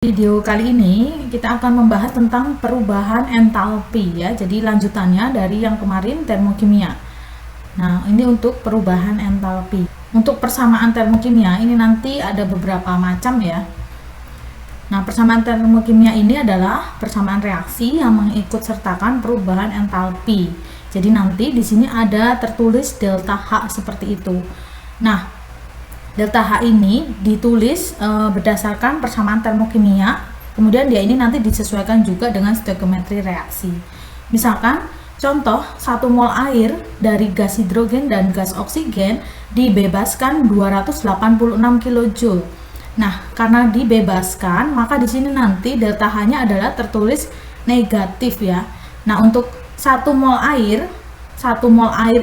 Video kali ini kita akan membahas tentang perubahan entalpi ya. Jadi lanjutannya dari yang kemarin termokimia. Nah, ini untuk perubahan entalpi. Untuk persamaan termokimia ini nanti ada beberapa macam ya. Nah, persamaan termokimia ini adalah persamaan reaksi yang mengikut sertakan perubahan entalpi. Jadi nanti di sini ada tertulis delta H seperti itu. Nah, delta H ini ditulis berdasarkan persamaan termokimia, kemudian dia ini nanti disesuaikan juga dengan stoikiometri reaksi. Misalkan contoh 1 mol air dari gas hidrogen dan gas oksigen dibebaskan 286 kJ. Nah, karena dibebaskan, maka di sini nanti delta H-nya adalah tertulis negatif ya. Nah, untuk 1 mol air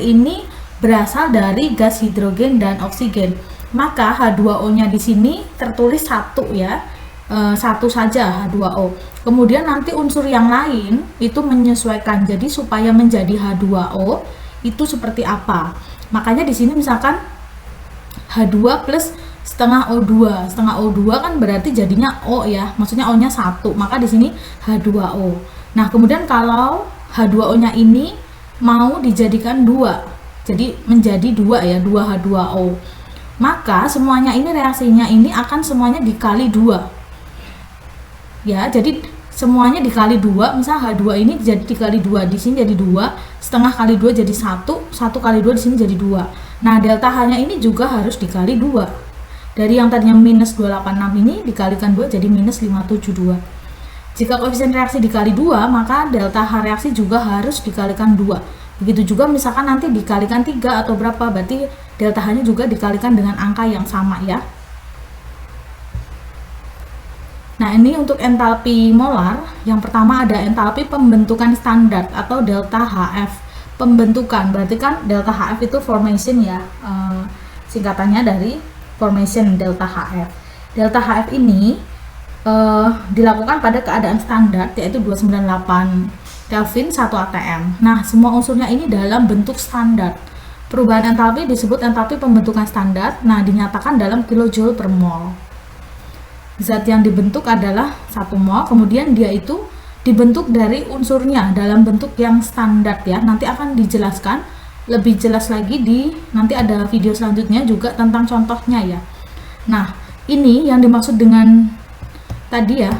ini berasal dari gas hidrogen dan oksigen. Maka H2O-nya di sini tertulis 1 ya, 1 saja H2O. Kemudian nanti unsur yang lain itu menyesuaikan. Jadi supaya menjadi H2O itu seperti apa? Makanya di sini misalkan H2 plus setengah O2. Setengah O2 kan berarti jadinya O ya, maksudnya O-nya 1. Maka di sini H2O. Nah, kemudian kalau H2O-nya ini mau dijadikan 2. Jadi menjadi 2 ya, 2 H2O. Maka semuanya ini reaksinya ini akan semuanya dikali 2 ya, jadi semuanya dikali 2. misal H2 ini jadi dikali 2, di sini jadi 2, setengah kali 2 jadi 1, 1 kali 2 di sini jadi 2. Nah, delta H nya ini juga harus dikali 2, dari yang tadinya minus 286 ini dikalikan 2 jadi minus 572. Jika koefisien reaksi dikali 2, maka delta H reaksi juga harus dikalikan 2. Begitu juga misalkan nanti dikalikan 3 atau berapa, berarti delta H-nya juga dikalikan dengan angka yang sama ya. Nah, ini untuk entalpi molar. Yang pertama ada entalpi pembentukan standar atau delta HF. Pembentukan, berarti kan delta HF itu formation ya, singkatannya dari formation delta HF. Delta HF ini dilakukan pada keadaan standar, yaitu 298 Kelvin 1 atm. Nah, semua unsurnya ini dalam bentuk standar. Perubahan entalpi disebut entalpi pembentukan standar. Nah, dinyatakan dalam kilojoule per mol. Zat yang dibentuk adalah 1 mol, kemudian dia itu dibentuk dari unsurnya dalam bentuk yang standar ya. Nanti akan dijelaskan lebih jelas lagi nanti ada video selanjutnya juga tentang contohnya ya. Nah, ini yang dimaksud dengan tadi ya,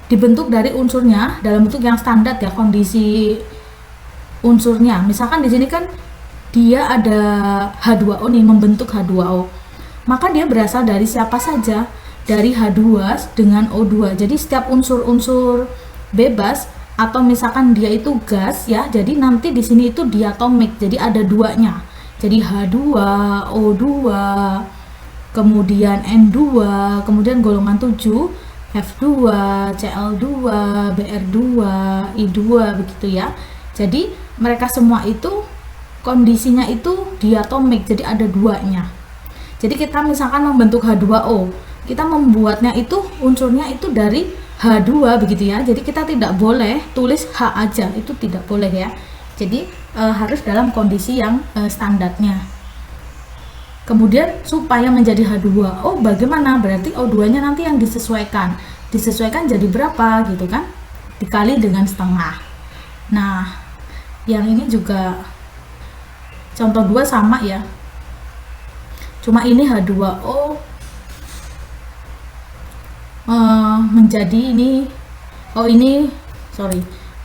dibentuk dari unsurnya dalam bentuk yang standar ya, kondisi unsurnya. Misalkan di sini kan dia ada H2O nih, membentuk H2O. Maka dia berasal dari siapa saja? Dari H2 dengan O2. Jadi setiap unsur-unsur bebas atau misalkan dia itu gas ya, jadi nanti di sini itu diatomik. Jadi ada 2-nya. Jadi H2, O2, kemudian N2, kemudian golongan 7 F2, Cl2, Br2, I2 begitu ya. Jadi mereka semua itu kondisinya itu diatomik, jadi ada 2-nya. Jadi kita misalkan membentuk H2O, kita membuatnya itu unsurnya itu dari H2 begitu ya. Jadi kita tidak boleh tulis H aja, itu tidak boleh ya. Jadi harus dalam kondisi yang standarnya. Kemudian supaya menjadi H2O bagaimana? Berarti O2-nya nanti yang disesuaikan. Disesuaikan jadi berapa gitu kan? Dikali dengan setengah. Nah, yang ini juga contoh 2 sama ya. Cuma ini H2O menjadi ini,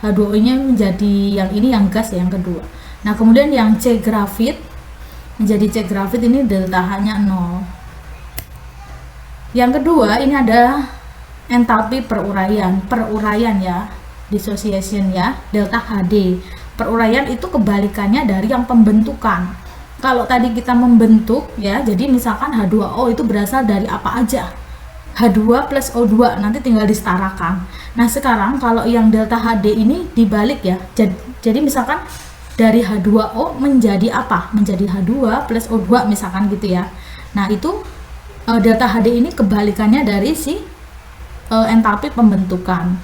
H2O-nya menjadi yang ini, yang gas ya, yang kedua. Nah, kemudian yang C grafit menjadi C grafit, ini delta H-nya 0. Yang kedua ini ada entalpi peruraian ya, dissociation ya, delta HD. Peruraian itu kebalikannya dari yang pembentukan. Kalau tadi kita membentuk ya, jadi misalkan H2O itu berasal dari apa aja? H2 plus O2, nanti tinggal disetarakan. Nah, sekarang kalau yang delta HD ini dibalik ya. Jadi misalkan dari H2O menjadi apa? Menjadi H2 plus O2 misalkan gitu ya. Nah, itu delta HD ini kebalikannya dari si entalpi pembentukan.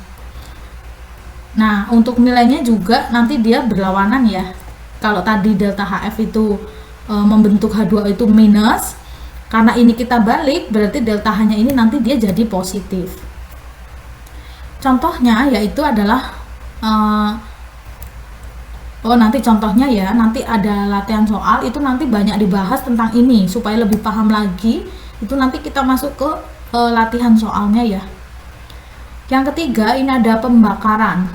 Nah, untuk nilainya juga nanti dia berlawanan ya. Kalau tadi delta HF itu membentuk H2O itu minus, Karena ini kita balik, berarti delta H-nya ini nanti dia jadi positif. Contohnya yaitu adalah nanti contohnya ya, nanti ada latihan soal itu nanti banyak dibahas tentang ini supaya lebih paham lagi. Itu nanti kita masuk ke latihan soalnya ya. Yang ketiga ini ada pembakaran,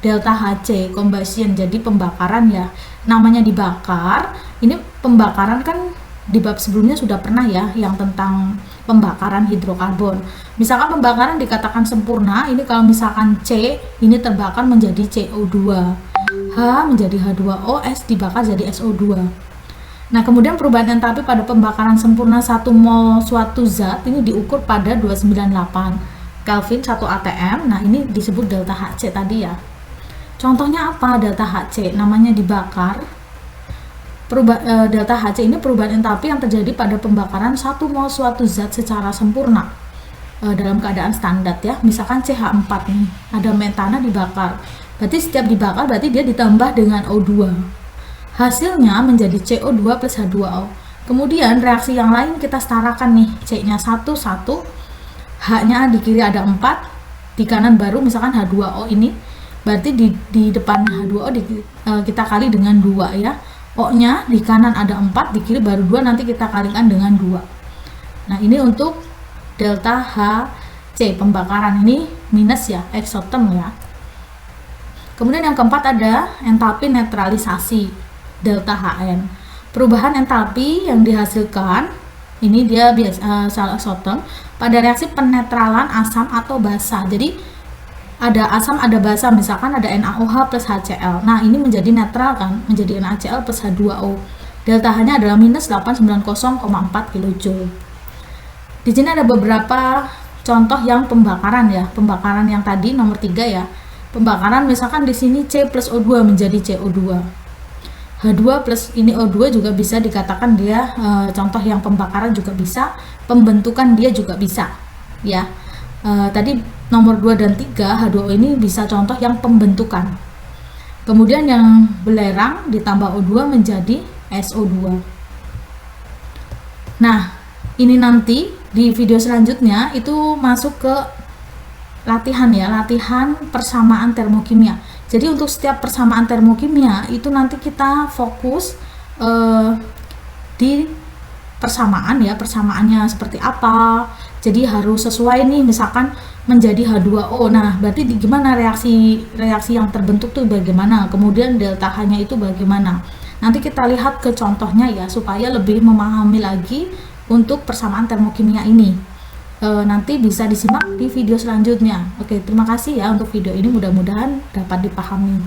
delta HC combustion. Jadi pembakaran ya, namanya dibakar. Ini pembakaran kan di bab sebelumnya sudah pernah ya, yang tentang pembakaran hidrokarbon. Misalkan pembakaran dikatakan sempurna, ini kalau misalkan C ini terbakar menjadi CO2, H menjadi H2O, S dibakar jadi SO2. Nah, kemudian perubahan entalpi pada pembakaran sempurna 1 mol suatu zat ini diukur pada 298 Kelvin 1 atm. Nah, ini disebut delta HC tadi ya. Contohnya apa delta HC? Namanya dibakar. Delta HC ini perubahan entalpi yang terjadi pada pembakaran 1 mol suatu zat secara sempurna dalam keadaan standar ya. Misalkan CH4 nih, ada metana dibakar. Berarti setiap dibakar berarti dia ditambah dengan O2. Hasilnya menjadi CO2 plus H2O. Kemudian reaksi yang lain kita setarakan nih, C-nya 1, 1, H-nya di kiri ada 4, di kanan baru misalkan H2O ini. Berarti di depan H2O kita kali dengan 2 ya. O-nya di kanan ada 4, di kiri baru 2, nanti kita kalikan dengan 2. Nah, ini untuk delta HC pembakaran, ini minus ya, exotherm ya. Kemudian yang keempat ada entalpi netralisasi, delta HN. Perubahan entalpi yang dihasilkan, ini dia biasa exotherm, pada reaksi penetralan asam atau basa. Jadi ada asam, ada basa, misalkan ada NaOH plus HCl. Nah, ini menjadi netral kan, menjadi NaCl plus H2O. Delta H-nya adalah minus 890,4 kJ. Di sini ada beberapa contoh yang pembakaran ya. Pembakaran yang tadi nomor 3 ya. Pembakaran misalkan di sini C plus O2 menjadi CO2. H2 plus ini O2 juga bisa dikatakan dia contoh yang pembakaran juga bisa, pembentukan dia juga bisa ya. Tadi nomor 2 dan 3 H2O ini bisa contoh yang pembentukan. Kemudian yang belerang ditambah O2 menjadi SO2. Nah, ini nanti di video selanjutnya itu masuk ke latihan ya, latihan persamaan termokimia. Jadi untuk setiap persamaan termokimia itu nanti kita fokus di persamaan ya, persamaannya seperti apa. Jadi harus sesuai nih, misalkan menjadi H2O. Nah, berarti gimana reaksi yang terbentuk tuh bagaimana? Kemudian delta H-nya itu bagaimana? Nanti kita lihat ke contohnya ya, supaya lebih memahami lagi untuk persamaan termokimia ini. Nanti bisa disimak di video selanjutnya. Oke, terima kasih ya untuk video ini, mudah-mudahan dapat dipahami.